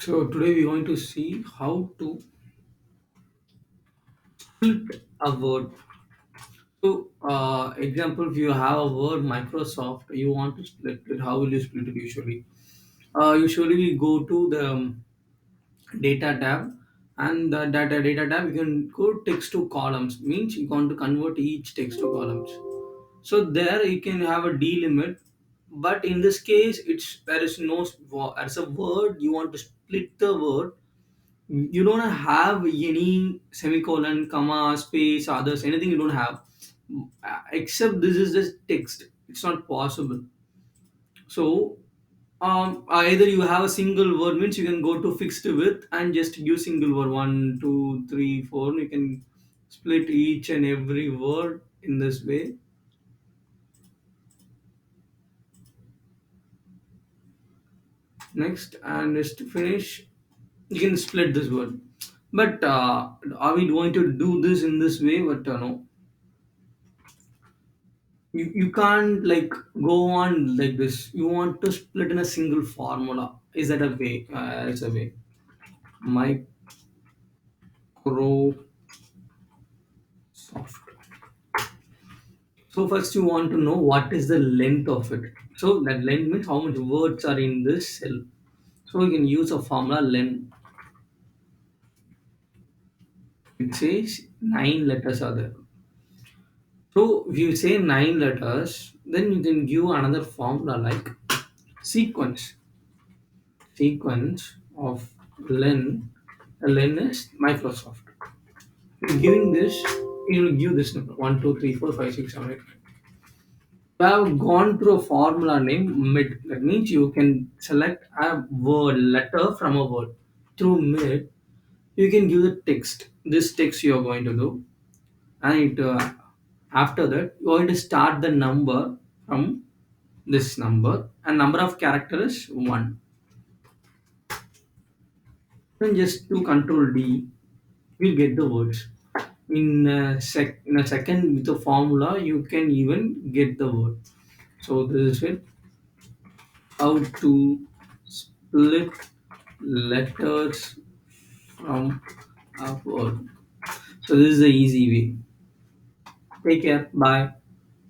So today we're going to see how to split a word. So example, if you have a word Microsoft, you want to split it. How will you split it usually? Usually we go to the data tab, and the data tab you can go text to columns. Means you want to convert each text to columns. So there you can have a delimit, but in this case, it's there is no as a word you want to split the word. You don't have any semicolon, comma, space, others, anything you don't have. Except this is just text. It's not possible. So either you have a single word, means you can go to fixed width and just use single word, one, two, three, four. You can split each and every word in this way. Next, and just to finish, you can split this word. But are we going to do this in this way? But no, you can't like go on like this. You want to split in a single formula. Is that a way? It's a way. Microsoft. So first you want to know what is the length of it. So that length means how much words are in this cell. So you can use a formula len. It says 9 letters are there. So if you say 9 letters, then you can give another formula like sequence. Sequence of len. Len is Microsoft. Giving this, you will give this number 1, 2, 3, 4, 5, 6, 7, 8. You have gone through a formula name mid. That means you can select a word letter from a word. Through mid, you can give the text. This text you are going to do, and after that you are going to start the number from this number, and number of characters is one. Then just do Control D, you'll get the words. In a second with the formula, you can even get the word. So this is it. How to split letters from a word. So this is the easy way. Take care. Bye.